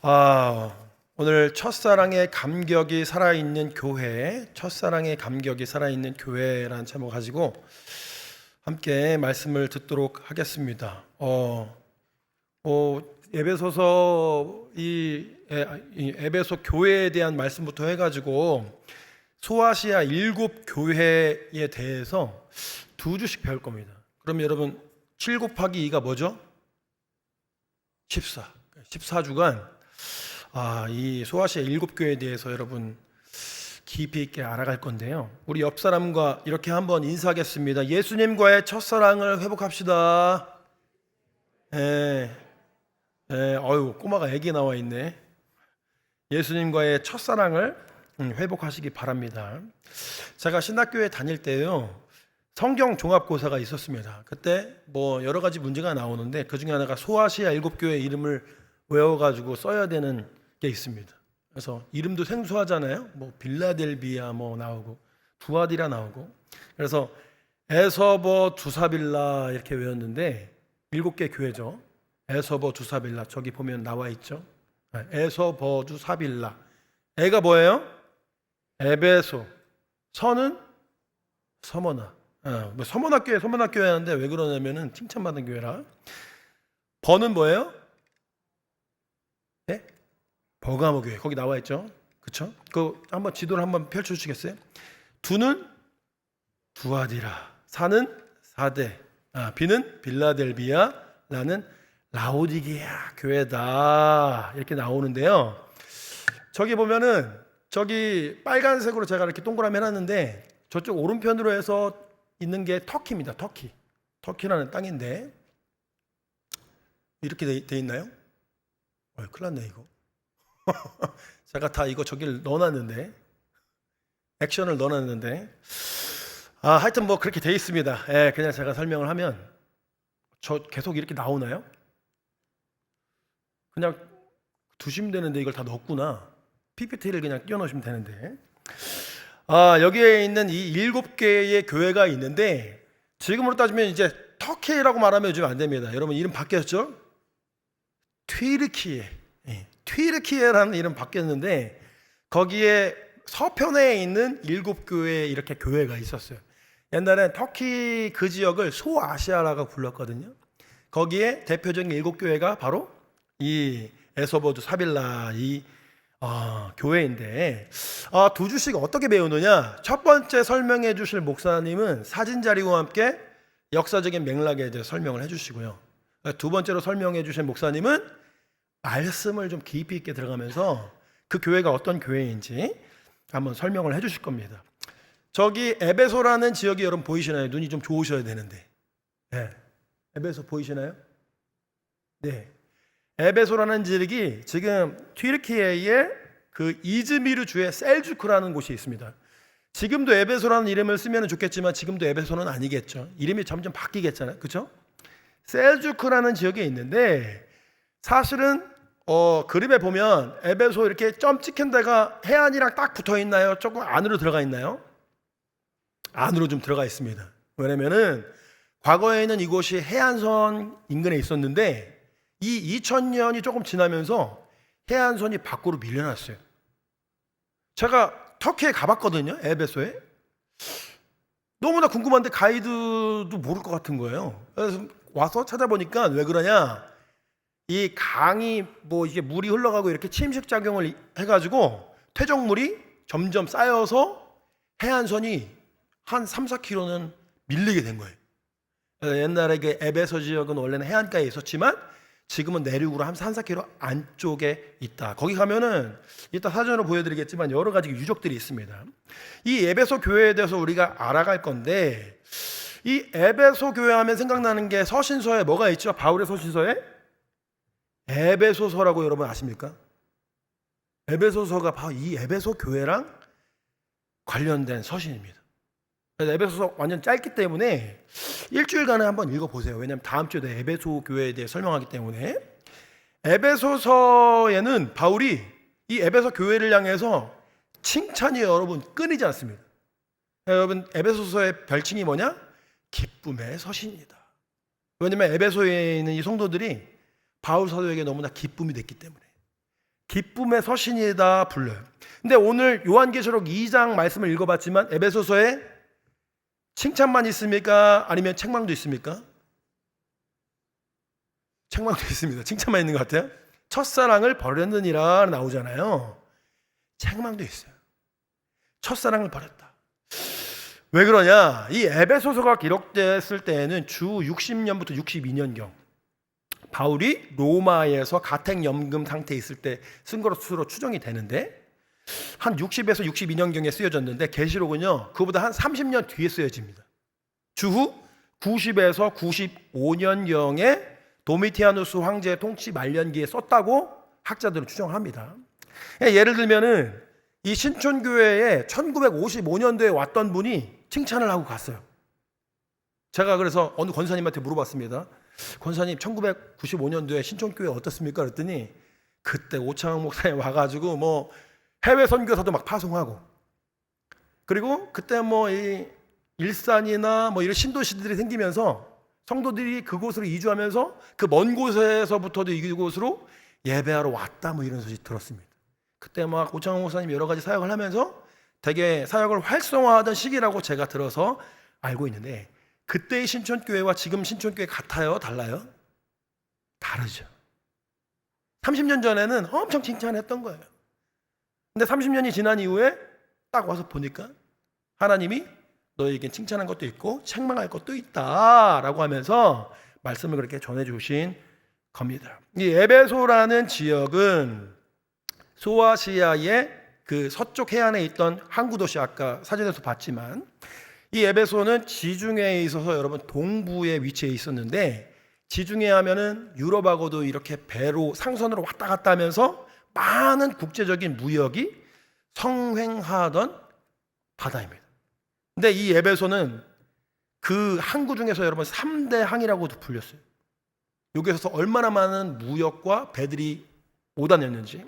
오늘 첫사랑의 감격이 살아있는 교회, 첫사랑의 감격이 살아있는 교회라는 제목 가지고 함께 말씀을 듣도록 하겠습니다. 에베소서 이 에베소 교회에 대한 말씀부터 해가지고 소아시아 7교회에 대해서 2주씩 배울 겁니다. 그럼 여러분 7 곱하기 2가 뭐죠? 14. 14주간 이 소아시아 7교회에 대해서 여러분 깊이 있게 알아갈 건데요. 우리 옆 사람과 이렇게 한번 인사하겠습니다. 예수님과의 첫사랑을 회복합시다. 꼬마가 애기 나와 있네. 예수님과의 첫사랑을 회복하시기 바랍니다. 제가 신학교에 다닐 때요, 성경 종합고사가 있었습니다. 그때 뭐 여러 가지 문제가 나오는데 그 중에 하나가 소아시아 7교회 이름을 외워가지고 써야 되는 게 있습니다. 그래서 이름도 생소하잖아요. 뭐 빌라델비아 뭐 나오고 두아디라 나오고. 그래서 에서버 두사빌라 이렇게 외웠는데 7개 교회죠. 에서버 두사빌라 저기 보면 나와 있죠. 에서버 두사빌라. 에가 뭐예요? 에베소. 서는 서머나. 뭐 서머나교회 하는데 왜 그러냐면은 칭찬받은 교회라. 버는 뭐예요? 네? 버가모 교회. 거기 나와 있죠. 그렇죠? 그 한번 지도를 한번 펼쳐 주시겠어요? 두는 두아디라. 사는 사대. 비는 빌라델비아. 라는 라오디게아 교회다. 이렇게 나오는데요. 저기 보면은 저기 빨간색으로 제가 이렇게 동그라미 해놨는데 저쪽 오른편으로 해서 있는 게 터키입니다. 터키라는 땅인데 이렇게 돼 있나요? 큰일 났네 이거. 제가 다 이거 저기를 넣어놨는데 액션을 넣어놨는데 하여튼 뭐 그렇게 돼 있습니다. 그냥 제가 설명을 하면 저 계속 이렇게 나오나요? 그냥 두시면 되는데 이걸 다 넣었구나. PPT를 그냥 띄워놓으시면 되는데 여기에 있는 이 7개의 교회가 있는데 지금으로 따지면 이제 터키라고 말하면 요즘 안 됩니다. 여러분 이름 바뀌었죠? 튀르키예라는 이름 바뀌었는데 거기에 서편에 있는 7교회 이렇게 교회가 있었어요. 옛날엔 터키 그 지역을 소아시아라고 불렀거든요. 거기에 대표적인 7교회가 바로 이 에서버두 사빌라 이 교회인데 2주씩 어떻게 배우느냐. 첫 번째 설명해 주실 목사님은 사진 자료와 함께 역사적인 맥락에 대해 설명을 해 주시고요. 두 번째로 설명해 주실 목사님은 말씀을 좀 깊이 있게 들어가면서 그 교회가 어떤 교회인지 한번 설명을 해 주실 겁니다. 저기 에베소라는 지역이 여러분 보이시나요? 눈이 좀 좋으셔야 되는데. 에베소 보이시나요? 네. 에베소라는 지역이 지금 튀르키예의 그 이즈미르 주의 셀주크라는 곳이 있습니다. 지금도 에베소라는 이름을 쓰면 좋겠지만 지금도 에베소는 아니겠죠. 이름이 점점 바뀌겠잖아요. 그렇죠? 셀주크라는 지역에 있는데 사실은 그림에 보면 에베소 이렇게 점 찍힌 데가 해안이랑 딱 붙어 있나요? 조금 안으로 들어가 있나요? 안으로 좀 들어가 있습니다. 왜냐면은 과거에는 이곳이 해안선 인근에 있었는데 이 2000년이 조금 지나면서 해안선이 밖으로 밀려났어요. 제가 터키에 가봤거든요. 에베소에. 너무나 궁금한데 가이드도 모를 것 같은 거예요. 그래서 와서 찾아보니까 왜 그러냐, 이 강이 뭐 이게 물이 흘러가고 이렇게 침식작용을 해가지고 퇴적물이 점점 쌓여서 해안선이 한 3-4km는 밀리게 된 거예요. 옛날에 그 에베소 지역은 원래는 해안가에 있었지만 지금은 내륙으로 한 3-4km 안쪽에 있다. 거기 가면은 이따 사진으로 보여드리겠지만 여러 가지 유적들이 있습니다. 이 에베소 교회에 대해서 우리가 알아갈 건데 이 에베소 교회 하면 생각나는 게 서신서에 뭐가 있죠? 바울의 서신서에 에베소서라고 여러분 아십니까? 에베소서가 바로 이 에베소 교회랑 관련된 서신입니다. 그래서 에베소서 완전 짧기 때문에 일주일간에 한번 읽어보세요. 왜냐하면 다음 주에도 에베소 교회에 대해 설명하기 때문에. 에베소서에는 바울이 이 에베소 교회를 향해서 칭찬이 여러분 끊이지 않습니다. 여러분 에베소서의 별칭이 뭐냐? 기쁨의 서신이다. 왜냐하면 에베소에 있는 이 성도들이 바울 사도에게 너무나 기쁨이 됐기 때문에. 기쁨의 서신이다 불러요. 근데 오늘 요한계시록 2장 말씀을 읽어봤지만 에베소서에 칭찬만 있습니까? 아니면 책망도 있습니까? 책망도 있습니다. 칭찬만 있는 것 같아요. 첫사랑을 버렸느니라 나오잖아요. 책망도 있어요. 첫사랑을 버렸다. 왜 그러냐? 이 에베소서가 기록됐을 때에는 주 60년부터 62년경 바울이 로마에서 가택연금 상태에 있을 때 쓴 것으로 추정이 되는데 한 60에서 62년경에 쓰여졌는데 계시록은요 그거보다 한 30년 뒤에 쓰여집니다. 주후 90에서 95년경에 도미티아누스 황제의 통치 말년기에 썼다고 학자들은 추정합니다. 예를 들면은 이 신촌교회에 1955년도에 왔던 분이 칭찬을 하고 갔어요. 제가 그래서 어느 권사님한테 물어봤습니다. 권사님 1995년도에 신촌교회 어떻습니까? 그랬더니 그때 오창학 목사님 와가지고 뭐 해외 선교사도 막 파송하고 그리고 그때 뭐 이 일산이나 뭐 이런 신도시들이 생기면서 성도들이 그곳으로 이주하면서 그 먼 곳에서부터도 이곳으로 예배하러 왔다 뭐 이런 소식 들었습니다. 그때 막 오창학 목사님 여러 가지 사역을 하면서 되게 사역을 활성화하던 시기라고 제가 들어서 알고 있는데 그때의 신촌교회와 지금 신촌교회 같아요? 달라요? 다르죠. 30년 전에는 엄청 칭찬했던 거예요. 근데 30년이 지난 이후에 딱 와서 보니까 하나님이 너에게 칭찬한 것도 있고 책망할 것도 있다라고 하면서 말씀을 그렇게 전해주신 겁니다. 이 에베소라는 지역은 소아시아의 그 서쪽 해안에 있던 항구 도시 아까 사진에서 봤지만 이 에베소는 지중해에 있어서 여러분 동부에 위치해 있었는데 지중해 하면은 유럽하고도 이렇게 배로 상선으로 왔다 갔다 하면서 많은 국제적인 무역이 성행하던 바다입니다. 근데 이 에베소는 그 항구 중에서 여러분 3대 항이라고도 불렸어요. 여기서 얼마나 많은 무역과 배들이 오다 냈는지.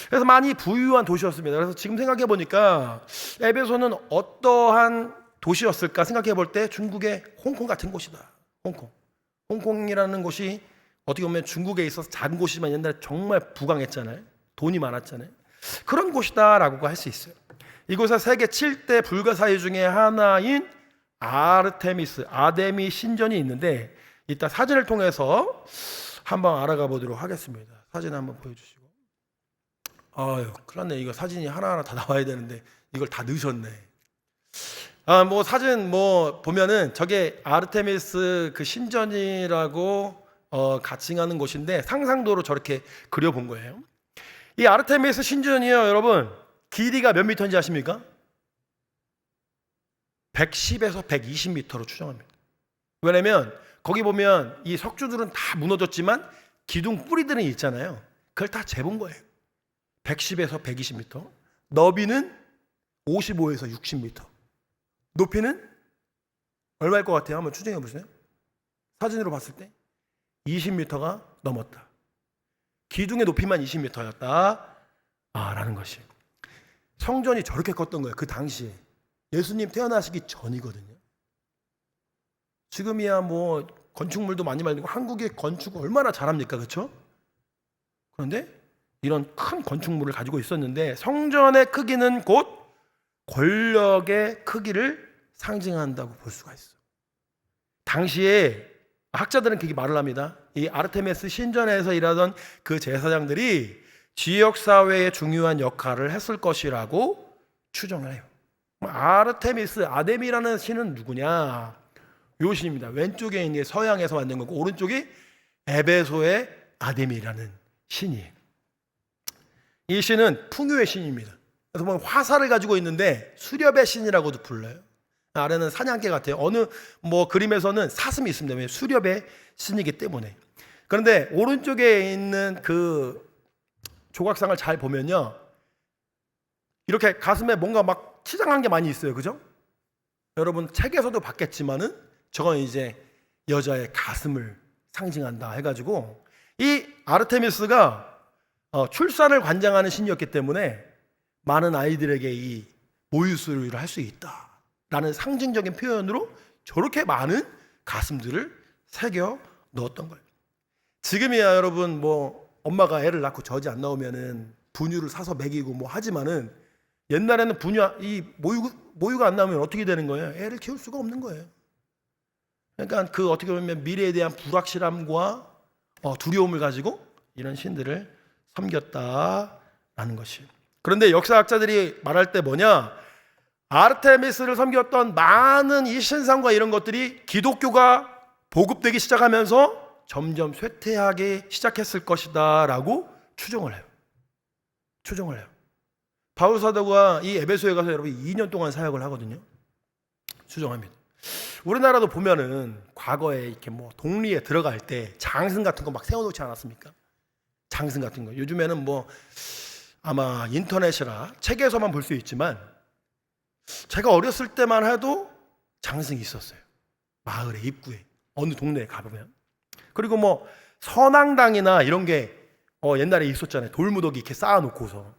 그래서 많이 부유한 도시였습니다. 그래서 지금 생각해 보니까 에베소는 어떠한 도시였을까 생각해 볼 때 중국의 홍콩 같은 곳이다. 홍콩이라는 곳이 어떻게 보면 중국에 있어서 작은 곳이지만 옛날에 정말 부강했잖아요. 돈이 많았잖아요. 그런 곳이다라고 할 수 있어요. 이곳에 세계 7대 불가사의 중에 하나인 아데미 신전이 있는데 이따 사진을 통해서 한번 알아가 보도록 하겠습니다. 사진 한번 보여주시고. 아유, 큰일 났네. 이거 사진이 하나하나 다 나와야 되는데 이걸 다 넣으셨네. 뭐 사진 뭐 보면은 저게 아르테미스 그 신전이라고 가칭하는 곳인데 상상도로 저렇게 그려본 거예요. 이 아르테미스 신전이요, 여러분 길이가 몇 미터인지 아십니까? 110에서 120m로 추정합니다. 왜냐면 거기 보면 이 석주들은 다 무너졌지만 기둥 뿌리들은 있잖아요. 그걸 다 재본 거예요. 110에서 120m, 너비는 55에서 60m, 높이는 얼마일 것 같아요? 한번 추정해 보세요. 사진으로 봤을 때 20m가 넘었다. 기둥의 높이만 20m였다. 라는 것이. 성전이 저렇게 컸던 거예요. 그 당시에. 예수님 태어나시기 전이거든요. 지금이야 뭐 건축물도 많이 만들고 한국의 건축 얼마나 잘합니까? 그렇죠? 그런데 이런 큰 건축물을 가지고 있었는데 성전의 크기는 곧 권력의 크기를 상징한다고 볼 수가 있어. 당시에 학자들은 그렇게 말을 합니다. 이 아르테미스 신전에서 일하던 그 제사장들이 지역사회에 중요한 역할을 했을 것이라고 추정을 해요. 아르테미스, 아데미라는 신은 누구냐? 요 신입니다. 왼쪽에 있는 게 서양에서 만든 거고 오른쪽이 에베소의 아데미라는 신이에요. 이 신은 풍요의 신입니다. 그래서 뭐 화살을 가지고 있는데 수렵의 신이라고도 불러요. 아래는 사냥개 같아요. 어느 뭐 그림에서는 사슴이 있습니다. 왜? 수렵의 신이기 때문에. 그런데 오른쪽에 있는 그 조각상을 잘 보면요, 이렇게 가슴에 뭔가 막 치장한 게 많이 있어요. 그죠? 여러분 책에서도 봤겠지만은 저건 이제 여자의 가슴을 상징한다 해가지고 이 아르테미스가 출산을 관장하는 신이었기 때문에 많은 아이들에게 이 모유수유를 할 수 있다라는 상징적인 표현으로 저렇게 많은 가슴들을 새겨 넣었던 거예요. 지금이야 여러분 뭐 엄마가 애를 낳고 젖이 안 나오면은 분유를 사서 먹이고 뭐 하지만은 옛날에는 모유가 안 나오면 어떻게 되는 거예요? 애를 키울 수가 없는 거예요. 그러니까 그 어떻게 보면 미래에 대한 불확실함과 두려움을 가지고 이런 신들을 섬겼다라는 것이. 그런데 역사학자들이 말할 때 뭐냐? 아르테미스를 섬겼던 많은 이 신상과 이런 것들이 기독교가 보급되기 시작하면서 점점 쇠퇴하기 시작했을 것이다 라고 추정을 해요. 바울 사도가 이 에베소에 가서 여러분 2년 동안 사역을 하거든요. 추정합니다. 우리나라도 보면은 과거에 이렇게 뭐 동리에 들어갈 때 장승 같은 거 막 세워놓지 않았습니까? 장승 같은 거. 요즘에는 뭐 아마 인터넷이라 책에서만 볼 수 있지만 제가 어렸을 때만 해도 장승이 있었어요. 마을에 입구에 어느 동네에 가보면. 그리고 뭐 선앙당이나 이런 게 옛날에 있었잖아요. 돌무더기 이렇게 쌓아놓고서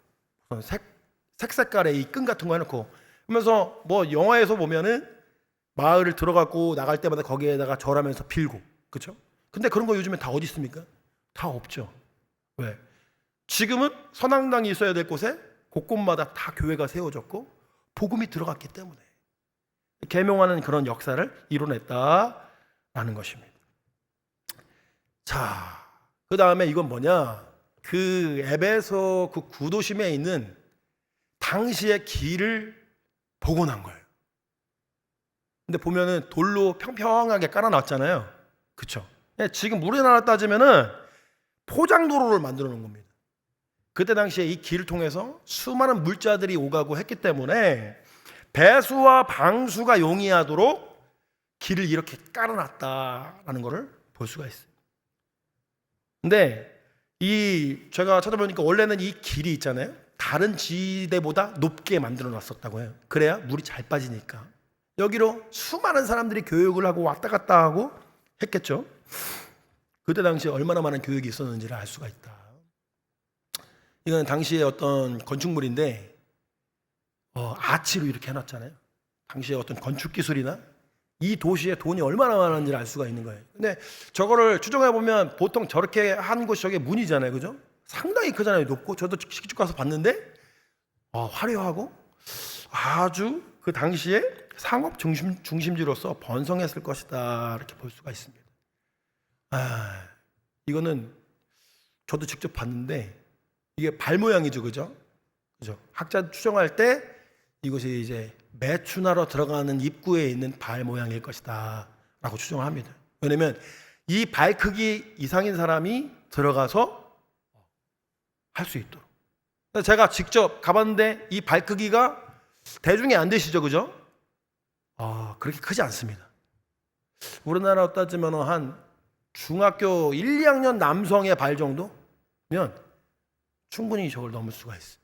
색깔의 이 끈 같은 거 해놓고 그러면서 뭐 영화에서 보면은 마을을 들어가고 나갈 때마다 거기에다가 절하면서 빌고, 그렇죠? 근데 그런 거 요즘에 다 어디 있습니까? 다 없죠. 왜? 지금은 선앙당이 있어야 될 곳에 곳곳마다 다 교회가 세워졌고 복음이 들어갔기 때문에 계명하는 그런 역사를 이뤄냈다라는 것입니다. 자, 그 다음에 이건 뭐냐? 그 에베소 그 구도심에 있는 당시의 길을 복원한 거예요. 근데 보면은 돌로 평평하게 깔아놨잖아요. 그쵸? 지금 우리나라 따지면은 포장도로를 만들어 놓은 겁니다. 그때 당시에 이 길을 통해서 수많은 물자들이 오가고 했기 때문에 배수와 방수가 용이하도록 길을 이렇게 깔아놨다라는 것을 볼 수가 있어요. 근데 제가 찾아보니까 원래는 이 길이 있잖아요. 다른 지대보다 높게 만들어 놨었다고 해요. 그래야 물이 잘 빠지니까. 여기로 수많은 사람들이 교육을 하고 왔다 갔다 하고 했겠죠. 그때 당시에 얼마나 많은 교육이 있었는지를 알 수가 있다. 이건 당시의 어떤 건축물인데 아치로 이렇게 해놨잖아요. 당시의 어떤 건축 기술이나 이 도시에 돈이 얼마나 많은지를 알 수가 있는 거예요. 근데 저거를 추정해 보면 보통 저렇게 한 곳이 저게 문이잖아요, 그죠? 상당히 크잖아요, 높고. 저도 직접 가서 봤는데 화려하고 아주 그 당시에 상업 중심지로서 번성했을 것이다 이렇게 볼 수가 있습니다. 이거는 저도 직접 봤는데 이게 발 모양이죠, 그죠? 학자 추정할 때 이것이 이제 매춘하러 들어가는 입구에 있는 발 모양일 것이다 라고 추정을 합니다. 왜냐면 이 발 크기 이상인 사람이 들어가서 할 수 있도록. 제가 직접 가봤는데 이 발 크기가 대중이 안 되시죠, 그죠? 그렇게 크지 않습니다. 우리나라 따지면 한 중학교 1, 2학년 남성의 발 정도면 충분히 저걸 넘을 수가 있어요.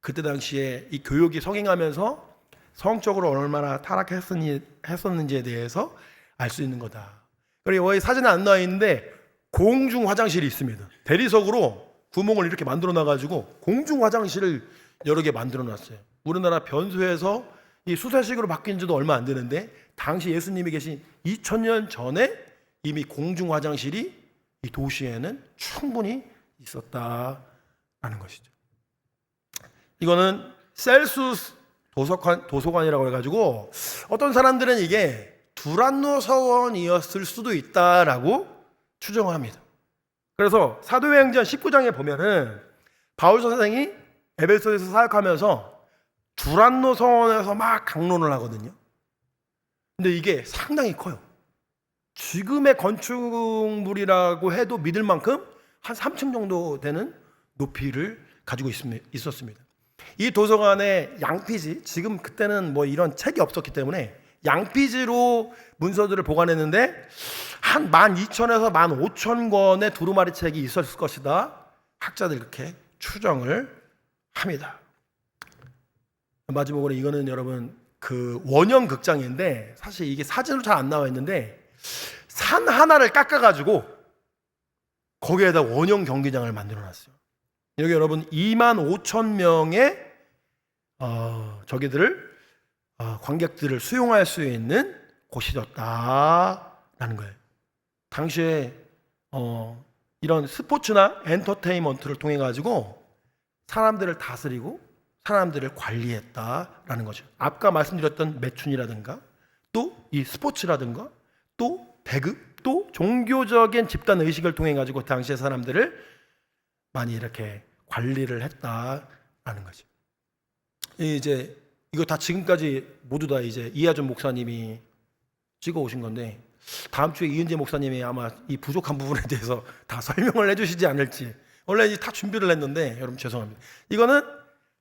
그때 당시에 이 교육이 성행하면서 성적으로 얼마나 타락했었는지에 대해서 알 수 있는 거다. 그리고 여기 사진에 안 나와 있는데 공중 화장실이 있습니다. 대리석으로 구멍을 이렇게 만들어 놔가지고 공중 화장실을 여러 개 만들어 놨어요. 우리나라 변소에서 이 수세식으로 바뀐 지도 얼마 안 되는데 당시 예수님이 계신 2000년 전에 이미 공중 화장실이 이 도시에는 충분히 있었다라는 것이죠. 이거는 셀수스 도서관이라고 해가지고 어떤 사람들은 이게 두란노 서원이었을 수도 있다라고 추정을 합니다. 그래서 사도행전 19장에 보면은 바울 선생이 에베소에서 사역하면서 두란노 서원에서 막 강론을 하거든요. 근데 이게 상당히 커요. 지금의 건축물이라고 해도 믿을 만큼 한 3층 정도 되는 높이를 가지고 있었습니다. 이 도서관에 양피지, 지금 그때는 뭐 이런 책이 없었기 때문에 양피지로 문서들을 보관했는데 한 12,000에서 15,000권의 두루마리 책이 있었을 것이다. 학자들 그렇게 추정을 합니다. 마지막으로 이거는 여러분 그 원형 극장인데 사실 이게 사진으로 잘 안 나와 있는데 산 하나를 깎아가지고 거기에다 원형 경기장을 만들어 놨어요. 여기 여러분 25,000명의 관객들을 수용할 수 있는 곳이었다라는 거예요. 당시에 이런 스포츠나 엔터테인먼트를 통해 가지고 사람들을 다스리고 사람들을 관리했다라는 거죠. 아까 말씀드렸던 매춘이라든가 또 이 스포츠라든가 또 배급 또 종교적인 집단 의식을 통해 가지고 당시의 사람들을 많이 이렇게 관리를 했다라는 거죠. 이제 이거 다 지금까지 모두 다 이제 이하준 목사님이 찍어 오신 건데 다음 주에 이은재 목사님이 아마 이 부족한 부분에 대해서 다 설명을 해주시지 않을지 원래 이제 다 준비를 했는데 여러분 죄송합니다. 이거는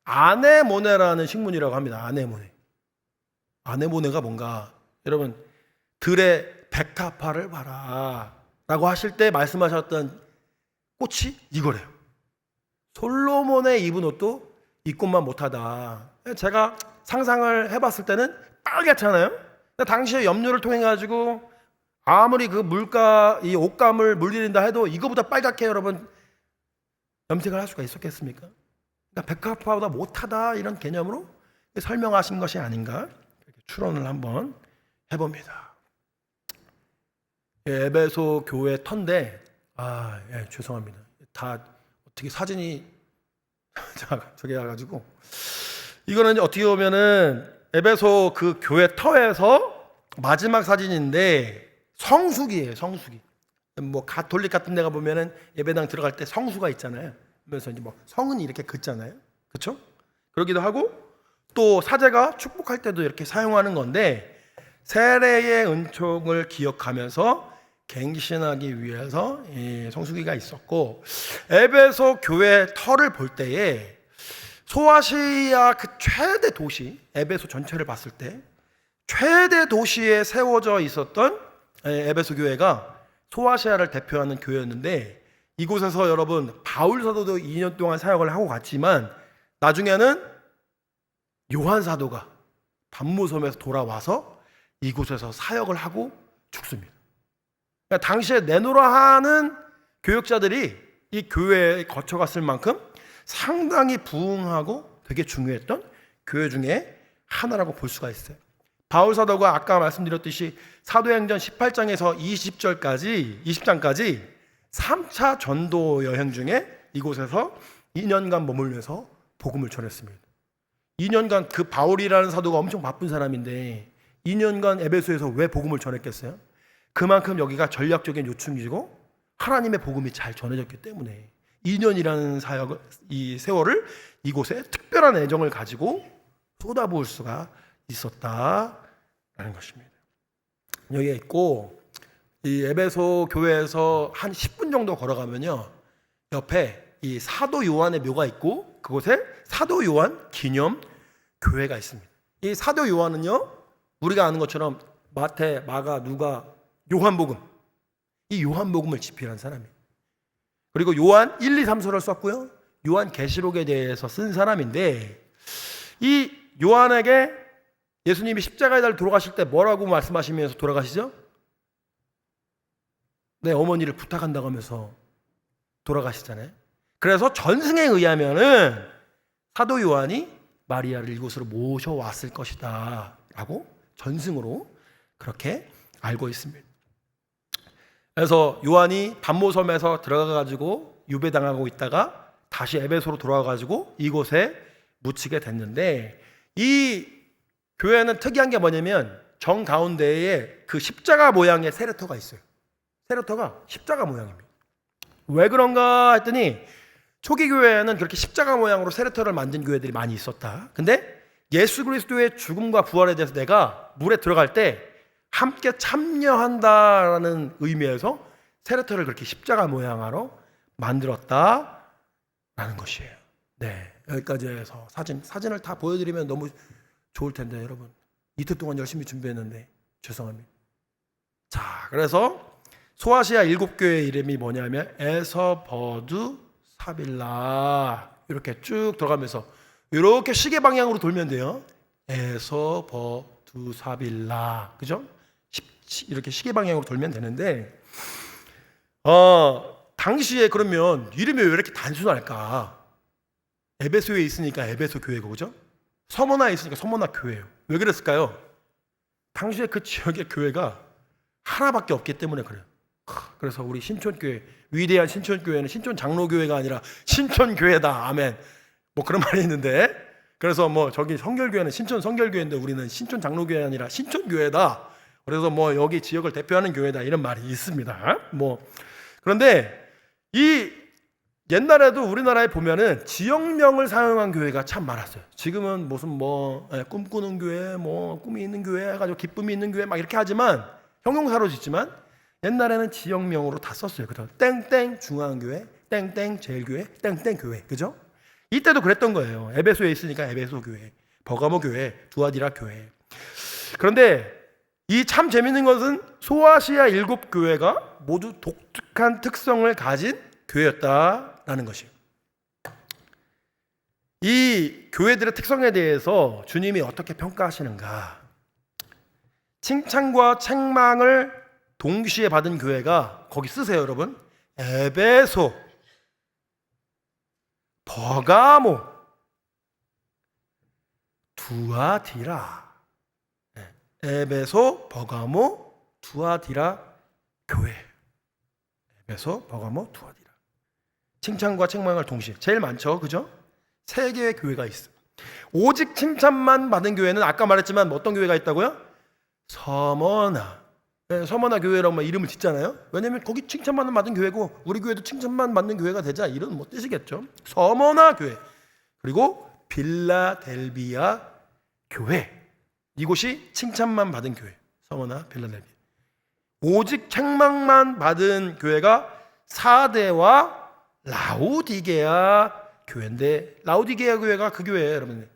아네모네라는 식문이라고 합니다. 아네모네. 아네모네가 뭔가 여러분 들의 백합화를 봐라 라고 하실 때 말씀하셨던 꽃이 이거래요. 솔로몬의 입은 옷도 이 꽃만 못하다. 제가 상상을 해봤을 때는 빨갛잖아요. 근데 당시에 염료를 통해 가지고 아무리 그 물가 이 옷감을 물들인다 해도 이거보다 빨갛게 여러분 염색을 할 수가 있었겠습니까? 그러니까 백합화보다 못하다 이런 개념으로 설명하신 것이 아닌가 이렇게 추론을 한번 해봅니다. 에베소 교회 터인데 죄송합니다. 다 어떻게 사진이 저기 와가지고 이거는 어떻게 보면은 에베소 그 교회 터에서 마지막 사진인데 성수기예요. 성수기. 뭐 가톨릭 같은 데가 보면은 예배당 들어갈 때 성수가 있잖아요. 그래서 이제 뭐 성은 이렇게 긋잖아요. 그렇죠? 그러기도 하고 또 사제가 축복할 때도 이렇게 사용하는 건데 세례의 은총을 기억하면서 갱신하기 위해서 이 성수기가 있었고 에베소 교회 터를 볼 때에 소아시아 그 최대 도시 에베소 전체를 봤을 때 최대 도시에 세워져 있었던 에베소 교회가 소아시아를 대표하는 교회였는데 이곳에서 여러분 바울 사도도 2년 동안 사역을 하고 갔지만 나중에는 요한 사도가 반모섬에서 돌아와서 이곳에서 사역을 하고 죽습니다. 그러니까 당시에 내노라 하는 교역자들이 이 교회에 거쳐갔을 만큼 상당히 부흥하고 되게 중요했던 교회 중에 하나라고 볼 수가 있어요. 바울 사도가 아까 말씀드렸듯이 사도행전 18장에서 20장까지 3차 전도 여행 중에 이곳에서 2년간 머물면서 복음을 전했습니다. 2년간 그 바울이라는 사도가 엄청 바쁜 사람인데 2년간 에베소에서 왜 복음을 전했겠어요? 그만큼 여기가 전략적인 요충지고 하나님의 복음이 잘 전해졌기 때문에 2년이라는 사역을 이 세월을 이곳에 특별한 애정을 가지고 쏟아부을 수가 있었다라는 것입니다. 여기에 있고 이 에베소 교회에서 한 10분 정도 걸어가면요 옆에 이 사도 요한의 묘가 있고 그곳에 사도 요한 기념 교회가 있습니다. 이 사도 요한은요 우리가 아는 것처럼 마태, 마가, 누가, 요한복음 이 요한복음을 집필한 사람이에요. 그리고 요한 1, 2, 3서를 썼고요 요한 계시록에 대해서 쓴 사람인데 이 요한에게 예수님이 십자가에 달려 돌아가실 때 뭐라고 말씀하시면서 돌아가시죠? 내 어머니를 부탁한다고 하면서 돌아가시잖아요. 그래서 전승에 의하면은 사도 요한이 마리아를 이곳으로 모셔왔을 것이다 라고 전승으로 그렇게 알고 있습니다. 그래서 요한이 반모섬에서 들어가가지고 유배당하고 있다가 다시 에베소로 돌아와가지고 이곳에 묻히게 됐는데 이 교회는 특이한 게 뭐냐면 정 가운데에 그 십자가 모양의 세례터가 있어요. 세례터가 십자가 모양입니다. 왜 그런가 했더니 초기 교회에는 그렇게 십자가 모양으로 세례터를 만든 교회들이 많이 있었다. 근데 예수 그리스도의 죽음과 부활에 대해서 내가 물에 들어갈 때 함께 참여한다라는 의미에서 세례터를 그렇게 십자가 모양으로 만들었다라는 것이에요. 네, 여기까지 해서 사진을 다 보여드리면 너무 좋을 텐데 여러분 이틀 동안 열심히 준비했는데 죄송합니다. 자, 그래서 소아시아 7교회 이름이 뭐냐면 에서버두 사빌라 이렇게 쭉 들어가면서 이렇게 시계 방향으로 돌면 돼요. 에서버두 사빌라 그죠? 이렇게 시계 방향으로 돌면 되는데 당시에 그러면 이름이 왜 이렇게 단순할까? 에베소에 있으니까 에베소 교회고 그죠? 서머나에 있으니까 서머나 교회예요. 왜 그랬을까요? 당시에 그 지역의 교회가 하나밖에 없기 때문에 그래요. 그래서 우리 신촌교회, 위대한 신촌교회는 신촌 장로교회가 아니라 신촌교회다. 아멘. 뭐 그런 말이 있는데, 그래서 뭐 저기 성결교회는 신촌 성결교회인데 우리는 신촌 장로교회 아니라 신촌교회다. 그래서 뭐 여기 지역을 대표하는 교회다, 이런 말이 있습니다. 뭐 그런데 이 옛날에도 우리나라에 보면은 지역명을 사용한 교회가 참 많았어요. 지금은 무슨 뭐 꿈꾸는 교회, 뭐 꿈이 있는 교회 해가지고 기쁨이 있는 교회 막 이렇게 하지만, 형용사로 짓지만 옛날에는 지역명으로 다 썼어요. 그죠? 땡땡 중앙교회, 땡땡 제일교회, 땡땡 교회, 그죠? 이때도 그랬던 거예요. 에베소에 있으니까 에베소 교회, 버가모 교회, 두아디라 교회. 그런데 이 참 재밌는 것은 소아시아 7교회가 모두 독특한 특성을 가진 교회였다라는 것이에요. 이 교회들의 특성에 대해서 주님이 어떻게 평가하시는가? 칭찬과 책망을 동시에 받은 교회가, 거기 쓰세요 여러분, 에베소, 버가모, 두아디라. 에베소, 버가모, 두아디라 교회. 에베소, 버가모, 두아디라. 칭찬과 책망을 동시에. 제일 많죠, 그죠? 3개의 교회가 있어. 오직 칭찬만 받은 교회는 아까 말했지만 어떤 교회가 있다고요? 서머나. 서머나 교회라고 이름을 짓잖아요. 왜냐면 거기 칭찬만 받은 교회고 우리 교회도 칭찬만 받는 교회가 되자, 이런 뭐 뜻이겠죠. 서머나 교회. 그리고 빌라델비아 교회. 이곳이 칭찬만 받은 교회. 서머나 빌라델비아. 오직 책망만 받은 교회가 사대와 라우디게아 교회인데, 라우디게아 교회가 그 교회예요 여러분.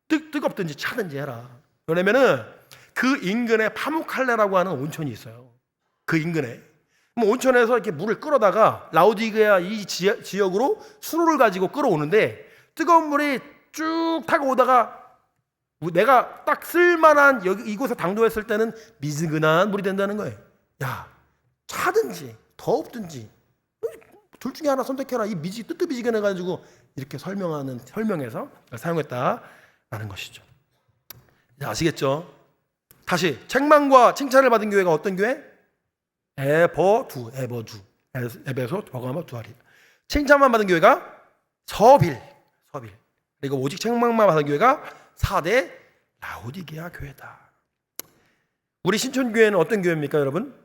뜨겁든지 차든지 해라. 왜냐면은 그 인근에 파무칼레라고 하는 온천이 있어요. 그 인근에 뭐 온천에서 이렇게 물을 끌어다가 라우디게아 이 지역으로 수로를 가지고 끌어오는데, 뜨거운 물이 쭉 타고 오다가 내가 딱 쓸만한 이곳에 당도했을 때는 미지근한 물이 된다는 거예요. 야, 차든지 더웁든지 둘 중에 하나 선택해라. 이 뜨뜻미지근해 가지고 이렇게 설명해서 사용했다라는 것이죠. 아시겠죠? 다시, 책망과 칭찬을 받은 교회가 어떤 교회? 에버두, 에베소, 버가모, 두아리. 칭찬만 받은 교회가 서빌. 그리고 오직 책망만 받은 교회가 사대 라우디게아 교회다. 우리 신촌교회는 어떤 교회입니까 여러분?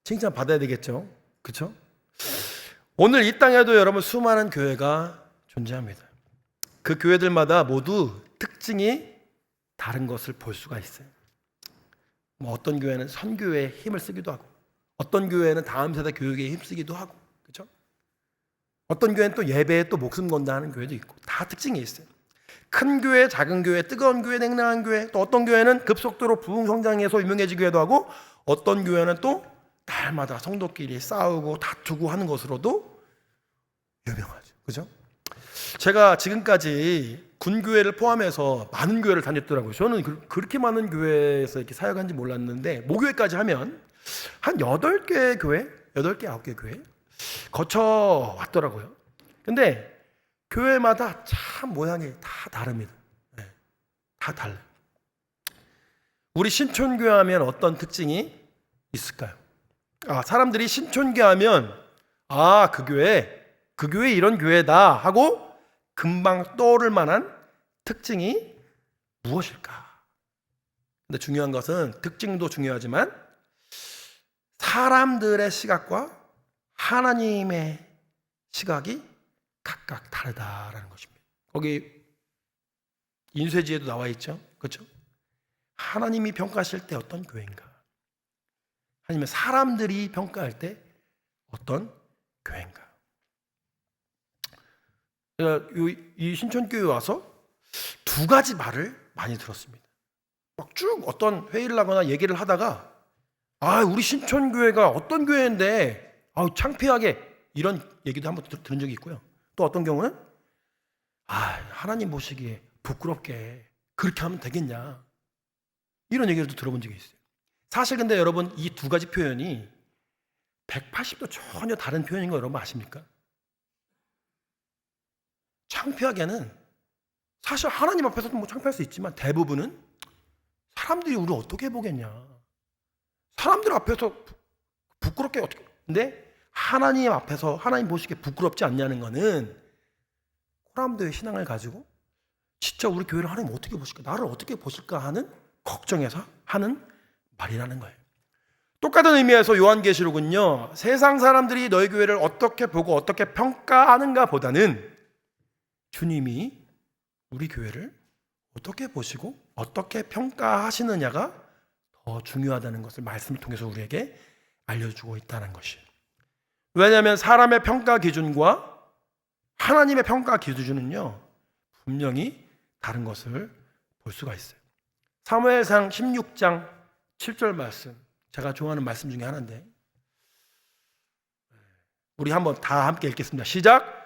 칭찬 받아야 되겠죠, 그렇죠? 오늘 이 땅에도 여러분 수많은 교회가 존재합니다. 그 교회들마다 모두 특징이 다른 것을 볼 수가 있어요. 뭐 어떤 교회는 선교회에 힘을 쓰기도 하고, 어떤 교회는 다음 세대 교육에 힘쓰기도 하고, 그렇죠? 어떤 교회는 또 예배에 또 목숨 건다 하는 교회도 있고, 다 특징이 있어요. 큰 교회, 작은 교회, 뜨거운 교회, 냉랭한 교회, 또 어떤 교회는 급속도로 부흥성장해서 유명해지기도 하고, 어떤 교회는 또 날마다 성도끼리 싸우고 다투고 하는 것으로도 유명하죠. 그죠? 제가 지금까지 군교회를 포함해서 많은 교회를 다녔더라고요. 저는 그렇게 많은 교회에서 이렇게 사역한지 몰랐는데, 모교회까지 하면 한 8개 교회, 8개, 9개 교회 거쳐왔더라고요. 근데 교회마다 참 모양이 다 다릅니다. 다 달라요. 우리 신촌교회 하면 어떤 특징이 있을까요? 사람들이 신촌교회 하면 그 교회 이런 교회다 하고 금방 떠오를 만한 특징이 무엇일까? 근데 중요한 것은 특징도 중요하지만 사람들의 시각과 하나님의 시각이 각각 다르다라는 것입니다. 거기 인쇄지에도 나와 있죠, 그렇죠? 하나님이 평가하실 때 어떤 교회인가? 아니면 사람들이 평가할 때 어떤 교회인가? 제가 이 신촌교회 와서 2가지 말을 많이 들었습니다. 막 쭉 어떤 회의를 하거나 얘기를 하다가 우리 신촌교회가 어떤 교회인데 창피하게, 이런 얘기도 한번 들은 적이 있고요. 또 어떤 경우는 하나님 보시기에 부끄럽게 그렇게 하면 되겠냐, 이런 얘기를 들어본 적이 있어요. 사실 근데 여러분, 이 2가지 표현이 180도 전혀 다른 표현인 거 여러분 아십니까? 창피하게는 사실 하나님 앞에서도 뭐 창피할 수 있지만, 대부분은 사람들이 우리를 어떻게 보겠냐, 사람들 앞에서 부끄럽게 어떻게? 근데 하나님 앞에서 하나님 보시기에 부끄럽지 않냐는 거는 호람도의 신앙을 가지고 진짜 우리 교회를 하나님 어떻게 보실까? 나를 어떻게 보실까 하는 걱정해서 하는 말이라는 거예요. 똑같은 의미에서 요한계시록은요, 세상 사람들이 너희 교회를 어떻게 보고 어떻게 평가하는가 보다는 주님이 우리 교회를 어떻게 보시고 어떻게 평가하시느냐가 더 중요하다는 것을 말씀을 통해서 우리에게 알려주고 있다는 것이에요. 왜냐하면 사람의 평가 기준과 하나님의 평가 기준은요, 분명히 다른 것을 볼 수가 있어요. 사무엘상 16장 7절 말씀, 제가 좋아하는 말씀 중에 하나인데 우리 한번 다 함께 읽겠습니다. 시작.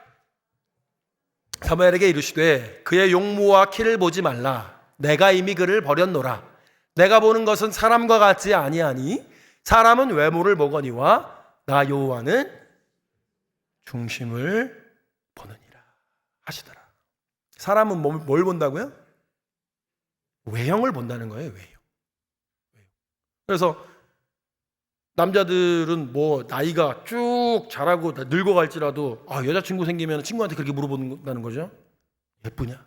사무엘에게 이르시되 그의 용모와 키를 보지 말라. 내가 이미 그를 버렸노라. 내가 보는 것은 사람과 같지 아니하니 사람은 외모를 보거니와 나 여호와는 중심을 보느니라 하시더라. 사람은 뭘 본다고요? 외형을 본다는 거예요. 외형. 그래서 남자들은 뭐 나이가 쭉 자라고 늙어갈지라도 여자친구 생기면 친구한테 그렇게 물어본다는 거죠. 예쁘냐?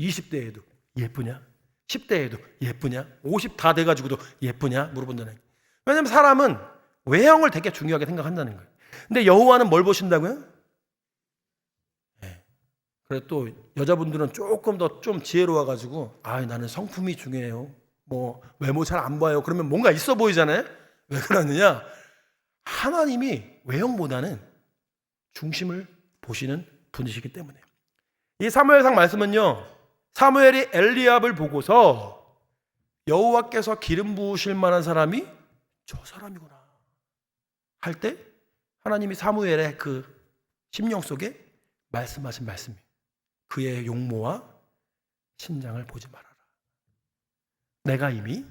20대에도 예쁘냐? 10대에도 예쁘냐? 50 다 돼가지고도 예쁘냐? 물어본다는 거예요. 왜냐하면 사람은 외형을 되게 중요하게 생각한다는 거예요. 근데 여호와는 뭘 보신다고요? 그래 또 여자분들은 조금 더 좀 지혜로워가지고 나는 성품이 중요해요. 뭐 외모 잘 안 봐요. 그러면 뭔가 있어 보이잖아요. 왜 그러느냐? 하나님이 외형보다는 중심을 보시는 분이시기 때문에. 이 사무엘상 말씀은요, 사무엘이 엘리압을 보고서 여호와께서 기름 부으실 만한 사람이 저 사람이구나 할 때 하나님이 사무엘의 그 심령 속에 말씀하신 말씀이에요. 그의 용모와 신장을 보지 말아라. 내가 이미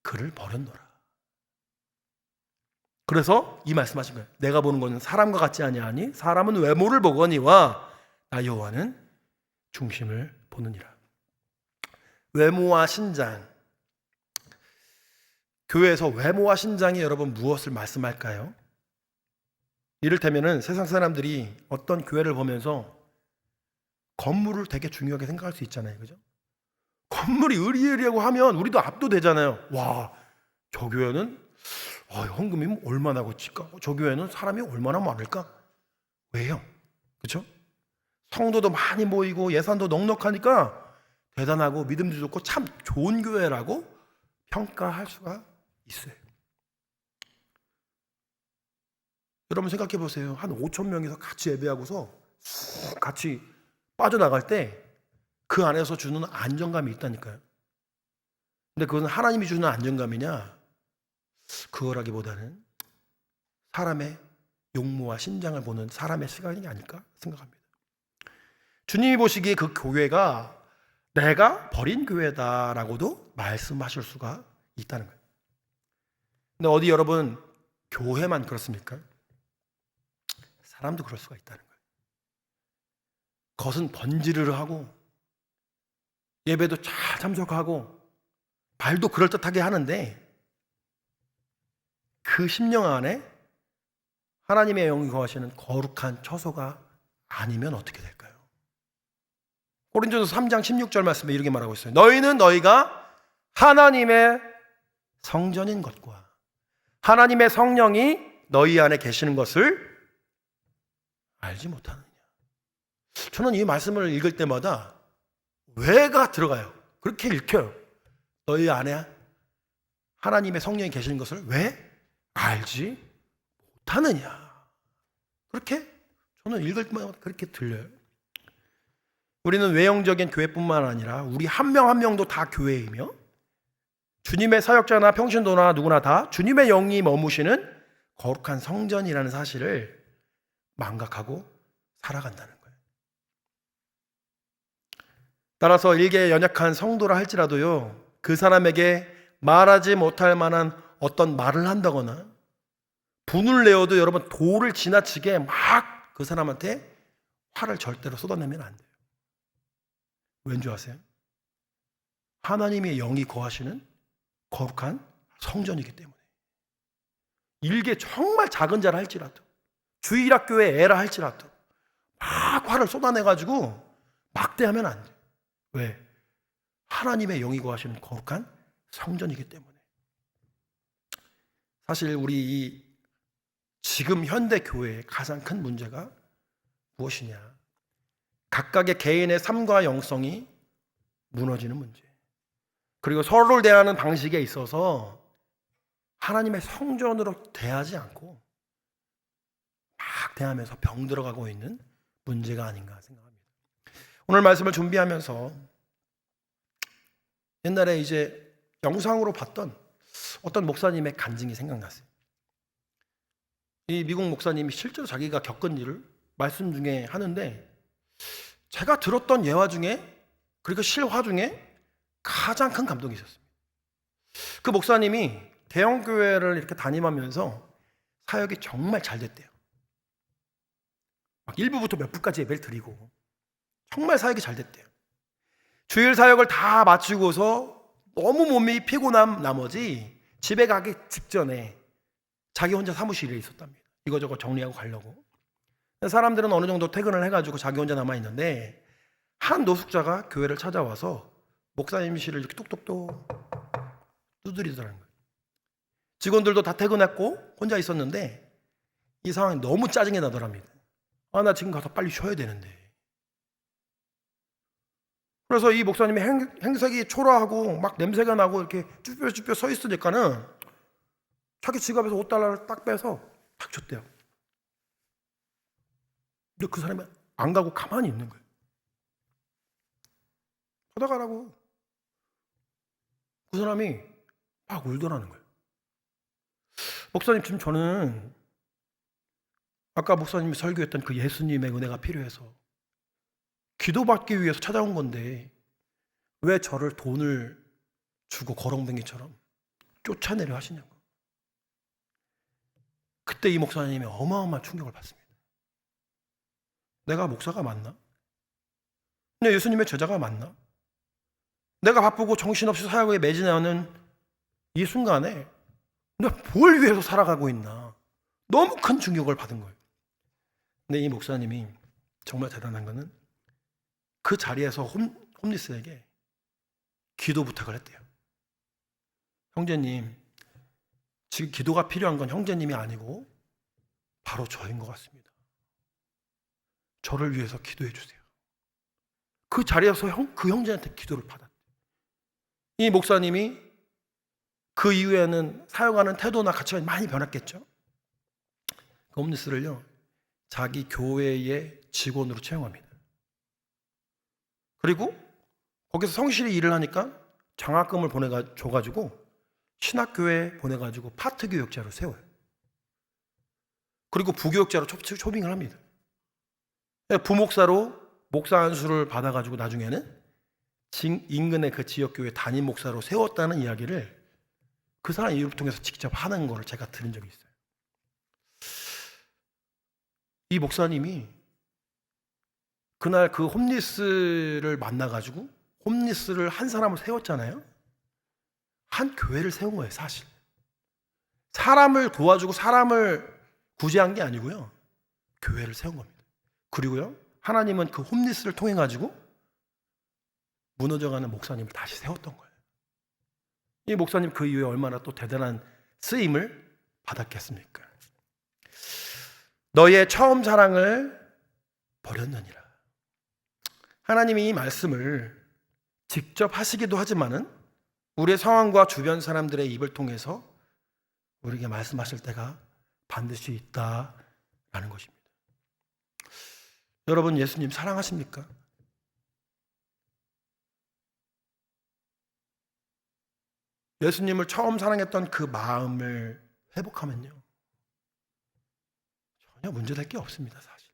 그를 버렸노라. 그래서 이 말씀하신 거예요. 내가 보는 것은 사람과 같지 아니하니 사람은 외모를 보거니와 나 여호와는 중심을 보느니라. 외모와 신장. 교회에서 외모와 신장이 여러분 무엇을 말씀할까요? 이를테면은 세상 사람들이 어떤 교회를 보면서 건물을 되게 중요하게 생각할 수 있잖아요. 그죠? 건물이 으리으리하고 하면 우리도 압도되잖아요. 와, 저 교회는 헌금이 얼마나 고칠까? 저 교회는 사람이 얼마나 많을까? 왜요? 그렇죠? 성도도 많이 모이고 예산도 넉넉하니까 대단하고 믿음도 좋고 참 좋은 교회라고 평가할 수가 있어요. 여러분 생각해 보세요. 한 5천 명이서 같이 예배하고서 같이 빠져나갈 때 그 안에서 주는 안정감이 있다니까요. 근데 그건 하나님이 주는 안정감이냐? 그거라기보다는 사람의 용모와 신장을 보는 사람의 시간이 아닐까 생각합니다. 주님이 보시기에 그 교회가 내가 버린 교회다라고도 말씀하실 수가 있다는 거예요. 근데 어디 여러분 교회만 그렇습니까? 사람도 그럴 수가 있다는 거예요. 겉은 번지르르 하고 예배도 잘 참석하고 말도 그럴듯하게 하는데 그 심령 안에 하나님의 영이 거하시는 거룩한 처소가 아니면 어떻게 될까요? 고린도서 3장 16절 말씀에 이렇게 말하고 있어요. 너희는 너희가 하나님의 성전인 것과 하나님의 성령이 너희 안에 계시는 것을 알지 못하느냐. 저는 이 말씀을 읽을 때마다 왜가 들어가요. 그렇게 읽혀요. 너희 안에 하나님의 성령이 계시는 것을 왜 알지 못하느냐. 그렇게 저는 읽을 때마다 그렇게 들려요. 우리는 외형적인 교회뿐만 아니라 우리 한 명 한 명도 다 교회이며 주님의 사역자나 평신도나 누구나 다 주님의 영이 머무시는 거룩한 성전이라는 사실을 망각하고 살아간다는 거예요. 따라서 일개의 연약한 성도라 할지라도요, 그 사람에게 말하지 못할 만한 어떤 말을 한다거나 분을 내어도 여러분 도를 지나치게 막 그 사람한테 화를 절대로 쏟아내면 안 돼요. 왠지 아세요? 하나님의 영이 거하시는 거룩한 성전이기 때문에 일개 정말 작은 자라 할지라도, 주일학교의 애라 할지라도 막 화를 쏟아내가지고 막대하면 안 돼. 왜? 하나님의 영이 거하시는 거룩한 성전이기 때문에. 사실 우리 이 지금 현대 교회의 가장 큰 문제가 무엇이냐? 각각의 개인의 삶과 영성이 무너지는 문제, 그리고 서로를 대하는 방식에 있어서 하나님의 성전으로 대하지 않고 막 대하면서 병들어가고 있는 문제가 아닌가 생각합니다. 오늘 말씀을 준비하면서 옛날에 이제 영상으로 봤던 어떤 목사님의 간증이 생각났어요. 이 미국 목사님이 실제로 자기가 겪은 일을 말씀 중에 하는데, 제가 들었던 예화 중에, 그리고 실화 중에 가장 큰 감동이 있었습니다. 그 목사님이 대형 교회를 이렇게 다니면서 사역이 정말 잘 됐대요. 막 1부부터 몇 부까지 예배를 드리고 정말 사역이 잘 됐대요. 주일 사역을 다 마치고서 너무 몸이 피곤한 나머지 집에 가기 직전에 자기 혼자 사무실에 있었답니다. 이거저거 정리하고 가려고. 사람들은 어느 정도 퇴근을 해가지고 자기 혼자 남아있는데, 한 노숙자가 교회를 찾아와서 목사님실을 이렇게 뚝뚝뚝 두드리더라는 거예요. 직원들도 다 퇴근했고 혼자 있었는데 이 상황이 너무 짜증이 나더랍니다. 나 지금 가서 빨리 쉬어야 되는데. 그래서 이 목사님이 행색이 초라하고 막 냄새가 나고 이렇게 쭈뼛쭈뼛 서 있으니까는 자기 지갑에서 $5딱 빼서 탁 줬대요. 근데 그 사람이 안 가고 가만히 있는 거예요. 받아가라고. 그 사람이 막 울더라는 거예요. 목사님, 지금 저는 아까 목사님이 설교했던 그 예수님의 은혜가 필요해서 기도받기 위해서 찾아온 건데 왜 저를 돈을 주고 거렁뱅이처럼 쫓아내려 하시냐고. 그때 이 목사님이 어마어마한 충격을 받습니다. 내가 목사가 맞나? 내가 예수님의 제자가 맞나? 내가 바쁘고 정신없이 사역에 매진하는 이 순간에 내가 뭘 위해서 살아가고 있나? 너무 큰 충격을 받은 거예요. 근데 이 목사님이 정말 대단한 거는 그 자리에서 홈리스에게 기도 부탁을 했대요. 형제님, 지금 기도가 필요한 건 형제님이 아니고 바로 저인 것 같습니다. 저를 위해서 기도해 주세요. 그 자리에서 그 형제한테 기도를 받았대요. 이 목사님이 그 이후에는 사용하는 태도나 가치가 많이 변했겠죠. 그 홈리스를요, 자기 교회의 직원으로 채용합니다. 그리고 거기서 성실히 일을 하니까 장학금을 줘가지고 신학교에 보내가지고 파트 교육자로 세워요. 그리고 부교육자로 초빙을 합니다. 부목사로 목사 안수를 받아가지고 나중에는 인근의 그 지역교회 담임 목사로 세웠다는 이야기를 그 사람 이유를 통해서 직접 하는 걸 제가 들은 적이 있어요. 이 목사님이 그날 그 홈리스를 만나가지고 홈리스를 한 사람을 세웠잖아요. 한 교회를 세운 거예요, 사실. 사람을 도와주고 사람을 구제한 게 아니고요, 교회를 세운 겁니다. 그리고요, 하나님은 그 홈리스를 통해 가지고 무너져가는 목사님을 다시 세웠던 거예요. 이 목사님 그 이후에 얼마나 또 대단한 쓰임을 받았겠습니까? 너의 처음 사랑을 버렸느니라. 하나님이 이 말씀을 직접 하시기도 하지만은 우리의 상황과 주변 사람들의 입을 통해서 우리에게 말씀하실 때가 반드시 있다라는 것입니다. 여러분, 예수님 사랑하십니까? 예수님을 처음 사랑했던 그 마음을 회복하면요, 전혀 문제될 게 없습니다, 사실.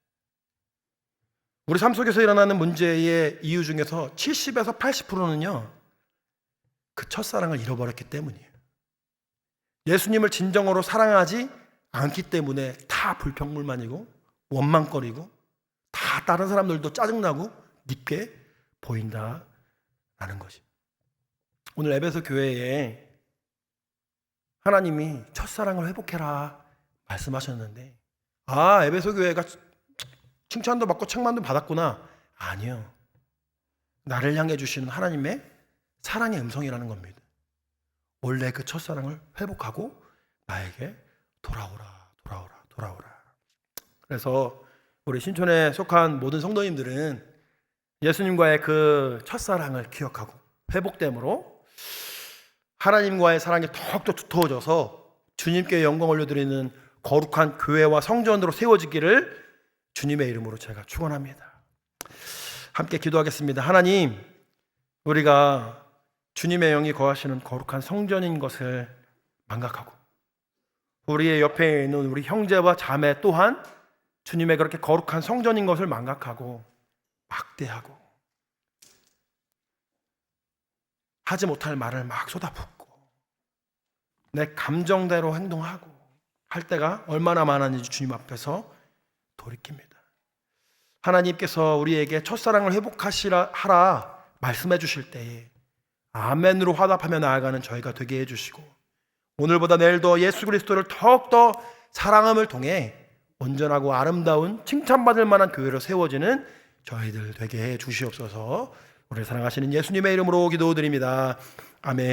우리 삶 속에서 일어나는 문제의 이유 중에서 70에서 80%는요, 그 첫사랑을 잃어버렸기 때문이에요. 예수님을 진정으로 사랑하지 않기 때문에 다 불평불만이고 원망거리고 다 다른 사람들도 짜증나고 밉게 보인다라는 것이. 오늘 에베소 교회에 하나님이 첫사랑을 회복해라 말씀하셨는데, 에베소 교회가 칭찬도 받고 책망도 받았구나. 아니요. 나를 향해 주시는 하나님의 사랑의 음성이라는 겁니다. 원래 그 첫사랑을 회복하고 나에게 돌아오라. 그래서 우리 신촌에 속한 모든 성도님들은 예수님과의 그 첫사랑을 기억하고 회복됨으로 하나님과의 사랑이 더욱더 두터워져서 주님께 영광 올려드리는 거룩한 교회와 성전으로 세워지기를 주님의 이름으로 제가 축원합니다. 함께 기도하겠습니다. 하나님, 우리가 주님의 영이 거하시는 거룩한 성전인 것을 망각하고 우리의 옆에 있는 우리 형제와 자매 또한 주님의 그렇게 거룩한 성전인 것을 망각하고 막대하고 하지 못할 말을 막 쏟아붓고 내 감정대로 행동하고 할 때가 얼마나 많았는지 주님 앞에서 돌이킵니다. 하나님께서 우리에게 첫사랑을 회복하라 말씀해 주실 때에 아멘으로 화답하며 나아가는 저희가 되게 해주시고 오늘보다 내일 더 예수 그리스도를 더욱더 사랑함을 통해 온전하고 아름다운 칭찬받을 만한 교회로 세워지는 저희들 되게 해 주시옵소서. 우리 사랑하시는 예수님의 이름으로 기도드립니다. 아멘.